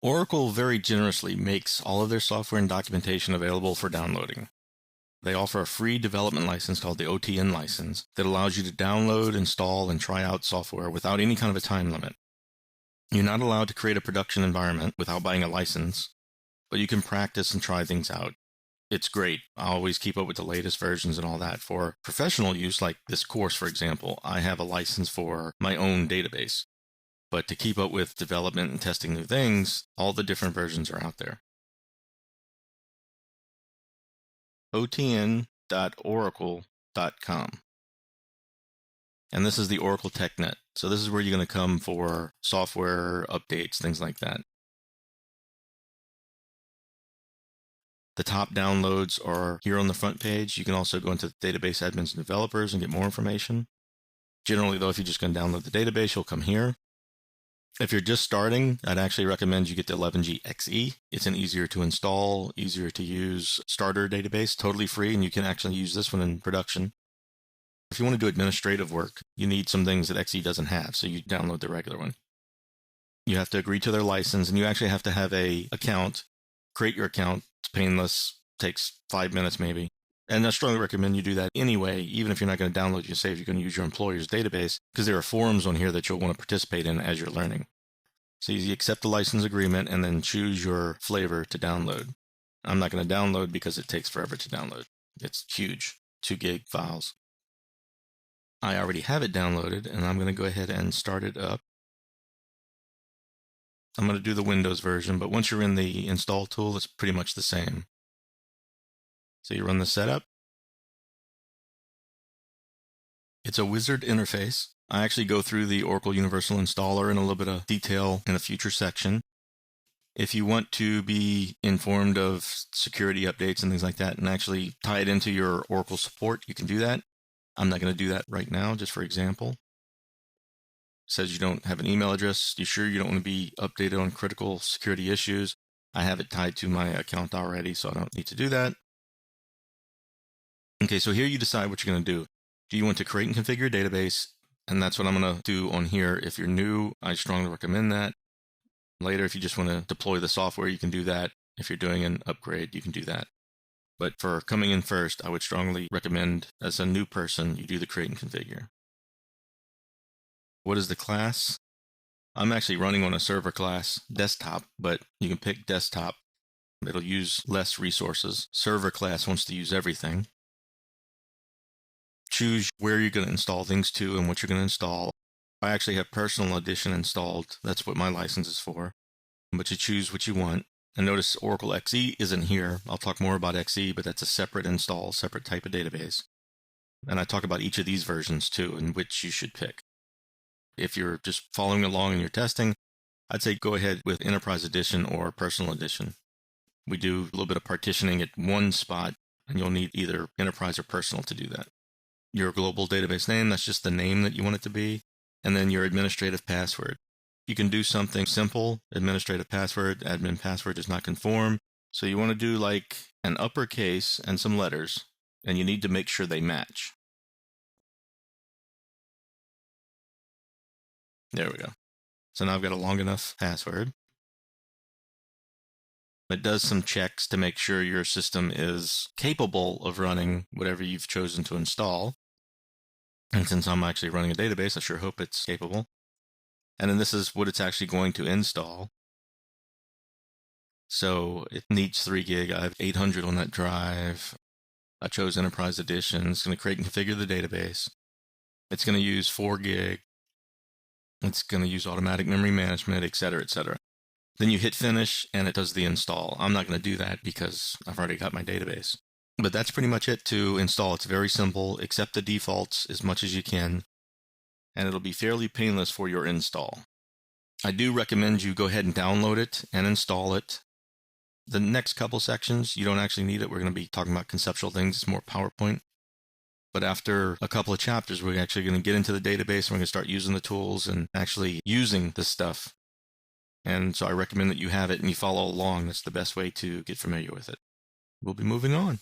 Oracle very generously makes all of their software and documentation available for downloading. They offer a free development license called the OTN license that allows you to download, install, and try out software without any kind of a time limit. You're not allowed to create a production environment without buying a license, but you can practice and try things out. It's great. I always keep up with the latest versions and all that. For professional use, like this course, for example, I have a license for my own database. But to keep up with development and testing new things, all the different versions are out there. otn.oracle.com. And this is the Oracle TechNet. So this is where you're going to come for software updates, things like that. The top downloads are here on the front page. You can also go into database admins and developers and get more information. Generally, though, if you're just going to download the database, you'll come here. If you're just starting, I'd actually recommend you get the 11G XE. It's an easier to install, easier to use starter database, totally free, and you can actually use this one in production. If you want to do administrative work, you need some things that XE doesn't have, so you download the regular one. You have to agree to their license, and you actually have to have an account. Create your account. It's painless, takes 5 minutes maybe. And I strongly recommend you do that anyway, even if you're not going to download, you say if you're going to use your employer's database, because there are forums on here that you'll want to participate in as you're learning. So you accept the license agreement and then choose your flavor to download. I'm not going to download because it takes forever to download. It's huge, 2 gig files. I already have it downloaded, and I'm going to go ahead and start it up. I'm going to do the Windows version, but once you're in the install tool, it's pretty much the same. So you run the setup. It's a wizard interface. I actually go through the Oracle Universal Installer in a little bit of detail in a future section. If you want to be informed of security updates and things like that and actually tie it into your Oracle support, you can do that. I'm not going to do that right now, just for example. It says you don't have an email address. You sure you don't want to be updated on critical security issues? I have it tied to my account already, so I don't need to do that. Okay, so here you decide what you're going to do. Do you want to create and configure a database? And that's what I'm going to do on here. If you're new, I strongly recommend that. Later, if you just want to deploy the software, you can do that. If you're doing an upgrade, you can do that. But for coming in first, I would strongly recommend, as a new person, you do the create and configure. What is the class? I'm actually running on a server class desktop, but you can pick desktop. It'll use less resources. Server class wants to use everything. Choose where you're going to install things to and what you're going to install. I actually have Personal Edition installed. That's what my license is for. But you choose what you want. And notice Oracle XE isn't here. I'll talk more about XE, but that's a separate install, separate type of database. And I talk about each of these versions too, and which you should pick. If you're just following along in your testing, I'd say go ahead with Enterprise Edition or Personal Edition. We do a little bit of partitioning at one spot, and you'll need either Enterprise or Personal to do that. Your global database name, that's just the name that you want it to be, and then your administrative password. You can do something simple, administrative password, admin password does not conform. So you want to do like an uppercase and some letters, and you need to make sure they match. There we go. So now I've got a long enough password. It does some checks to make sure your system is capable of running whatever you've chosen to install. And since I'm actually running a database, I sure hope it's capable. And then this is what it's actually going to install. So it needs 3 gig. I have 800 on that drive. I chose Enterprise Edition. It's going to create and configure the database. It's going to use 4 gig. It's going to use automatic memory management, etc., etc. Then you hit finish and it does the install. I'm not going to do that because I've already got my database. But that's pretty much it to install. It's very simple. Accept the defaults as much as you can, and it'll be fairly painless for your install. I do recommend you go ahead and download it and install it. The next couple sections, you don't actually need it. We're going to be talking about conceptual things. It's more PowerPoint. But after a couple of chapters, we're actually going to get into the database and we're going to start using the tools and actually using this stuff. And so I recommend that you have it and you follow along. That's the best way to get familiar with it. We'll be moving on.